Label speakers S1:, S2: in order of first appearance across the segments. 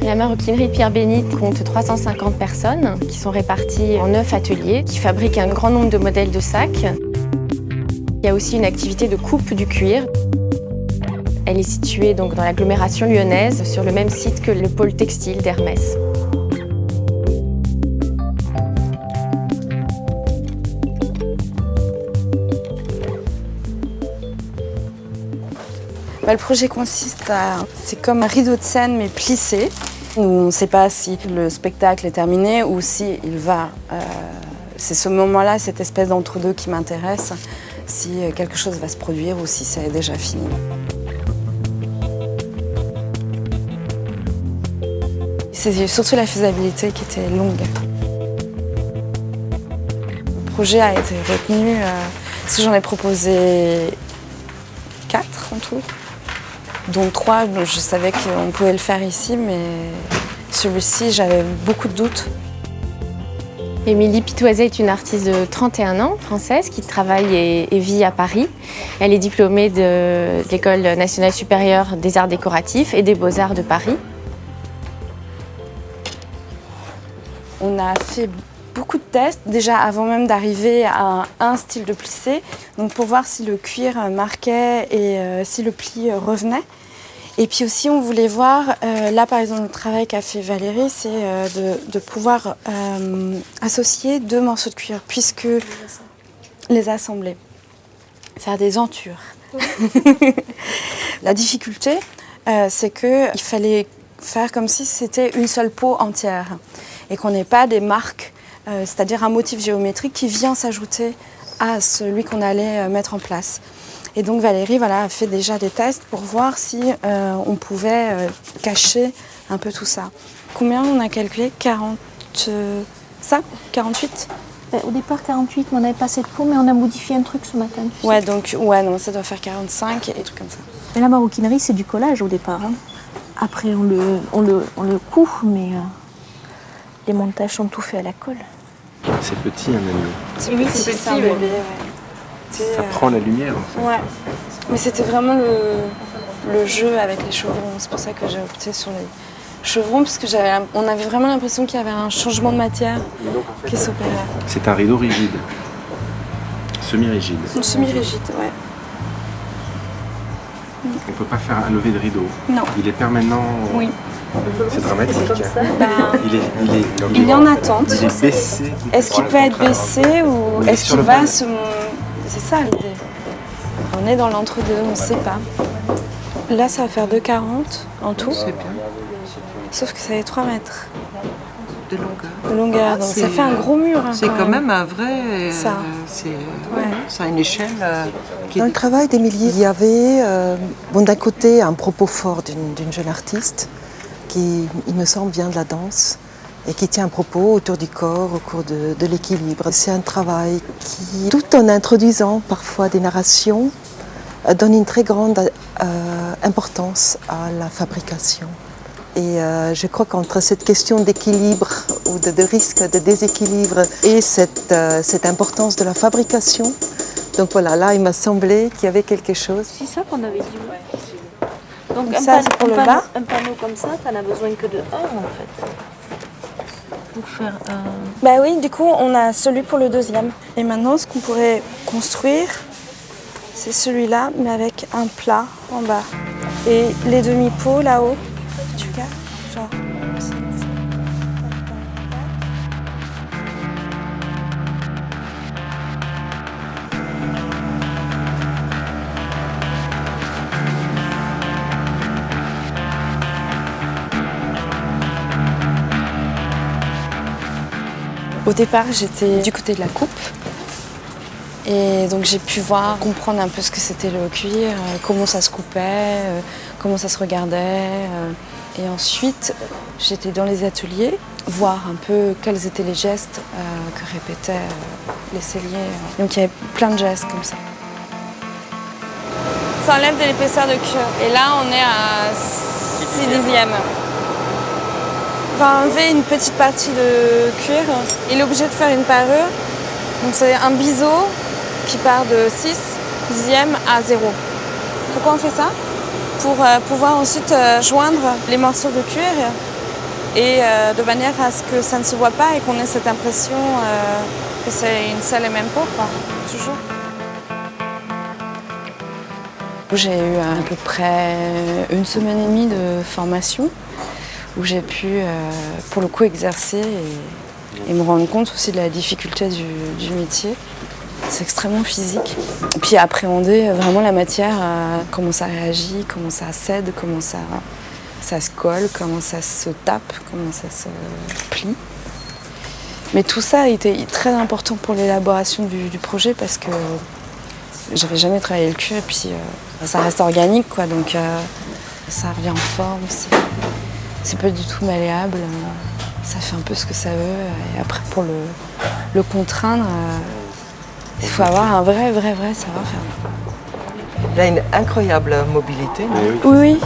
S1: La maroquinerie Pierre-Bénite compte 350 personnes qui sont réparties en 9 ateliers qui fabriquent un grand nombre de modèles de sacs. Il y a aussi une activité de coupe du cuir. Elle est située donc dans l'agglomération lyonnaise, sur le même site que le pôle textile d'Hermès.
S2: Le projet consiste c'est comme un rideau de scène mais plissé. On ne sait pas si le spectacle est terminé ou si il va. C'est ce moment-là, cette espèce d'entre-deux qui m'intéresse, si quelque chose va se produire ou si c'est déjà fini. C'est surtout la faisabilité qui était longue. Le projet a été retenu, parce que j'en ai proposé 4 en tout. Dont 3, je savais qu'on pouvait le faire ici, mais celui-ci, j'avais beaucoup de doutes.
S1: Émilie Pitoiset est une artiste de 31 ans, française, qui travaille et vit à Paris. Elle est diplômée de l'École nationale supérieure des arts décoratifs et des beaux-arts de Paris.
S2: On a fait beaucoup de tests, déjà avant même d'arriver à un style de plissé, donc pour voir si le cuir marquait et si le pli revenait. Et puis aussi, on voulait voir, là par exemple, le travail qu'a fait Valérie, c'est de pouvoir associer 2 morceaux de cuir, puisque les assembler, faire des entures. La difficulté, c'est qu'il fallait faire comme si c'était une seule peau entière et qu'on n'ait pas des marques, c'est-à-dire un motif géométrique qui vient s'ajouter à celui qu'on allait mettre en place. Et donc Valérie a fait déjà des tests pour voir si on pouvait cacher un peu tout ça. Combien on a calculé? 48?
S3: Au départ 48, mais on n'avait pas assez de peau, mais on a modifié un truc ce matin.
S2: Ouais, donc non, ça doit faire 45 et des trucs comme ça.
S3: Et la maroquinerie, c'est du collage au départ. Hein. Après, on le coud, mais les montages sont tout faits à la colle.
S4: C'est petit un ami.
S2: C'est oui, c'est petit, un bébé, ouais.
S4: Ça prend la lumière en fait.
S2: Ouais, mais c'était vraiment le jeu avec les chevrons. C'est pour ça que j'ai opté sur les chevrons, parce on avait vraiment l'impression qu'il y avait un changement de matière qui s'opérait.
S4: C'est un rideau rigide, semi-rigide.
S2: Une semi-rigide, ouais.
S4: On ne peut pas faire un lever de rideau.
S2: Non.
S4: Il est permanent.
S2: Oui.
S4: C'est dramatique.
S2: Il est en attente.
S4: Il est baissé.
S2: Est-ce qu'il peut être baissé ou est-ce qu'il va se... C'est ça l'idée. On est dans l'entre-deux, on ne sait pas. Là, ça va faire 2,40 en tout.
S5: C'est bien.
S2: Sauf que ça fait 3 mètres
S5: De longueur.
S2: de longueur. Donc ça fait un gros mur. Hein,
S5: C'est quand même un vrai...
S2: Ça.
S5: Ça a une échelle qui est...
S6: Dans le travail d'Émilie, il y avait d'un côté un propos fort d'une jeune artiste qui, il me semble, vient de la danse et qui tient un propos autour du corps, autour de l'équilibre. C'est un travail qui, tout en introduisant parfois des narrations, donne une très grande importance à la fabrication. Et je crois qu'entre cette question d'équilibre ou de risque de déséquilibre et cette importance de la fabrication, donc voilà, là il m'a semblé qu'il y avait quelque chose.
S3: C'est ça qu'on avait dit. Donc
S2: ça, c'est pour le bas.
S3: Un panneau comme ça, tu n'en as besoin que de 1 en fait. Pour faire un...
S2: Bah oui, du coup, on a celui pour le deuxième. Et maintenant, ce qu'on pourrait construire, c'est celui-là, mais avec un plat en bas. Et les demi-pots là-haut, tu captes, genre... Au départ, j'étais du côté de la coupe. Et donc j'ai pu comprendre un peu ce que c'était le cuir, comment ça se coupait, comment ça se regardait. Et ensuite, j'étais dans les ateliers, voir un peu quels étaient les gestes que répétaient les selliers. Donc il y avait plein de gestes comme ça. Ça enlève de l'épaisseur de cuir. Et là, on est à 6/10. Pour enlever une petite partie de cuir, il est obligé de faire une parure. Donc c'est un biseau qui part de 6 dixièmes à 0. Pourquoi on fait ça? Pour pouvoir ensuite joindre les morceaux de cuir et de manière à ce que ça ne se voit pas et qu'on ait cette impression que c'est une seule et même peau, quoi. Toujours. J'ai eu à peu près 1 semaine et demie de formation où j'ai pu, pour le coup, exercer et me rendre compte aussi de la difficulté du métier. C'est extrêmement physique. Et puis appréhender vraiment la matière, comment ça réagit, comment ça cède, comment ça se colle, comment ça se tape, comment ça se plie. Mais tout ça a été très important pour l'élaboration du projet parce que j'avais jamais travaillé le cuir et puis ça reste organique, quoi, donc ça revient en forme, c'est pas du tout malléable, ça fait un peu ce que ça veut. Et après pour le contraindre, il faut avoir un vrai savoir-faire.
S6: Il a une incroyable mobilité.
S2: Oui,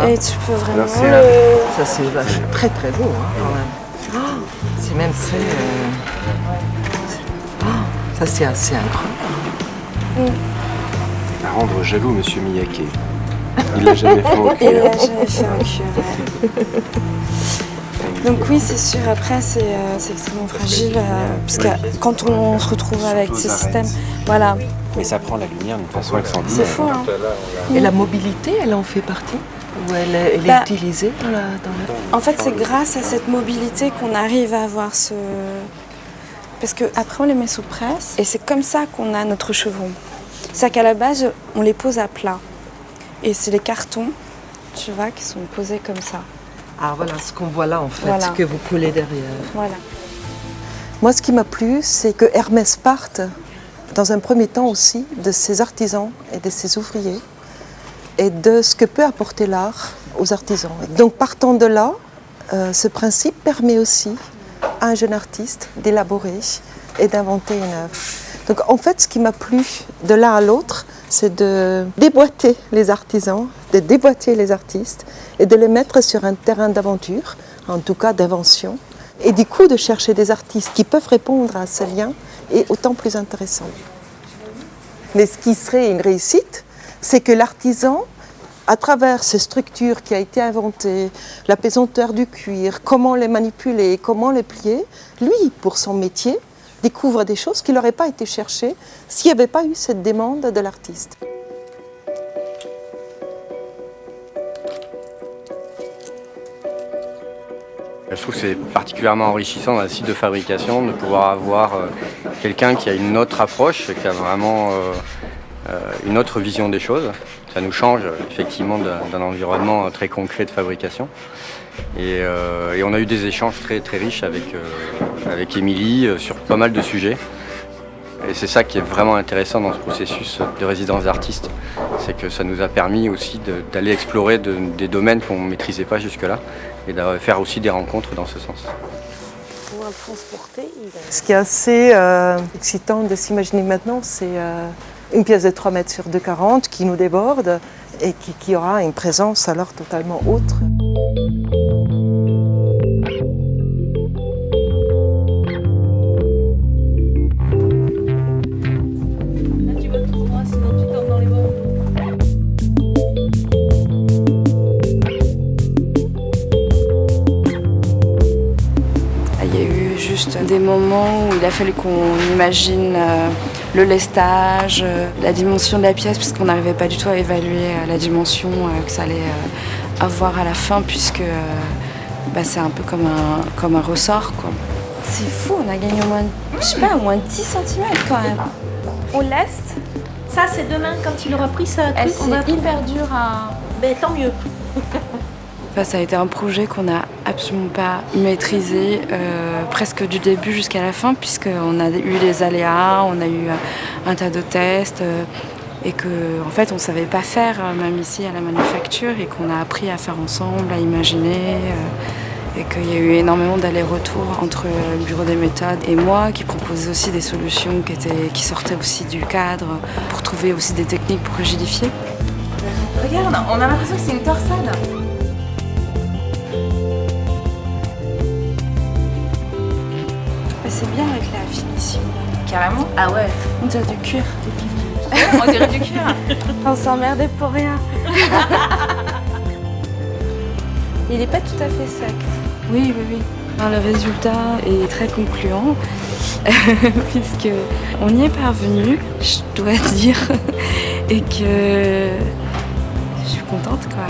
S2: et tu peux vraiment
S6: Ça c'est très très beau, hein, quand même. Oh, c'est même très... ça c'est assez incroyable.
S4: À rendre jaloux Monsieur Miyake. Il l'a jamais fait en
S2: Il
S4: cuir.
S2: l'a jamais fait en cuir, ouais. Donc oui, c'est sûr, après c'est extrêmement fragile, parce que quand on se retrouve avec ces systèmes, voilà.
S4: Mais ça prend la lumière d'une façon extraordinaire.
S2: C'est fou, hein.
S6: Et la mobilité, elle en fait partie? Ou elle est utilisée dans la...
S2: En fait, c'est grâce à cette mobilité qu'on arrive à avoir ce... Parce qu'après, on les met sous presse, et c'est comme ça qu'on a notre chevron. C'est qu'à la base, on les pose à plat. Et c'est les cartons, tu vois, qui sont posés comme ça.
S6: Ah voilà, ce qu'on voit là en fait,
S2: Voilà.
S6: que vous collez derrière.
S2: Voilà.
S6: Moi, ce qui m'a plu, c'est que Hermès parte, dans un premier temps aussi, de ses artisans et de ses ouvriers, et de ce que peut apporter l'art aux artisans. Donc partant de là, ce principe permet aussi à un jeune artiste d'élaborer et d'inventer une œuvre. Donc en fait, ce qui m'a plu de l'un à l'autre, c'est de déboîter les artisans, de déboîter les artistes et de les mettre sur un terrain d'aventure, en tout cas d'invention, et du coup de chercher des artistes qui peuvent répondre à ce lien est autant plus intéressant. Mais ce qui serait une réussite, c'est que l'artisan, à travers ces structures qui a été inventées, la pesanteur du cuir, comment les manipuler, comment les plier, lui, pour son métier, découvre des choses qui n'auraient pas été cherchées s'il n'y avait pas eu cette demande de l'artiste.
S7: Je trouve que c'est particulièrement enrichissant dans un site de fabrication de pouvoir avoir quelqu'un qui a une autre approche, qui a vraiment une autre vision des choses. Ça nous change effectivement d'un environnement très concret de fabrication. Et on a eu des échanges très riches avec Émilie sur pas mal de sujets. Et c'est ça qui est vraiment intéressant dans ce processus de résidence d'artiste, c'est que ça nous a permis aussi d'aller explorer des domaines qu'on ne maîtrisait pas jusque-là et de faire aussi des rencontres dans ce sens.
S6: Ce qui est assez excitant de s'imaginer maintenant, c'est une pièce de 3 mètres sur 2,40 qui nous déborde et qui aura une présence alors totalement autre.
S2: Des moments où il a fallu qu'on imagine le lestage, la dimension de la pièce, puisqu'on n'arrivait pas du tout à évaluer la dimension que ça allait avoir à la fin, puisque c'est un peu comme un ressort, quoi. C'est fou, on a gagné au moins, je sais pas, au moins 10 cm quand même.
S3: On laisse. Ça, c'est demain quand il aura pris sa truc.
S2: C'est hyper dur à...
S3: Ben, tant mieux.
S2: Ça a été un projet qu'on n'a absolument pas maîtrisé, presque du début jusqu'à la fin, puisqu'on a eu des aléas, on a eu un tas de tests, et qu'en fait on ne savait pas faire, même ici à la manufacture, et qu'on a appris à faire ensemble, à imaginer, et qu'il y a eu énormément d'allers-retours entre le bureau des méthodes et moi, qui proposait aussi des solutions qui sortaient aussi du cadre, pour trouver aussi des techniques pour rigidifier.
S3: Regarde, on a l'impression que c'est une torsade.
S2: c'est bien avec la finition.
S8: Carrément? Ah ouais.
S2: On dirait du cuir.
S8: On dirait du cuir.
S2: On s'est emmerdé pour rien. Il n'est pas tout à fait sec. Oui. Alors, le résultat est très concluant puisque on y est parvenu, je dois dire, et que je suis contente quoi.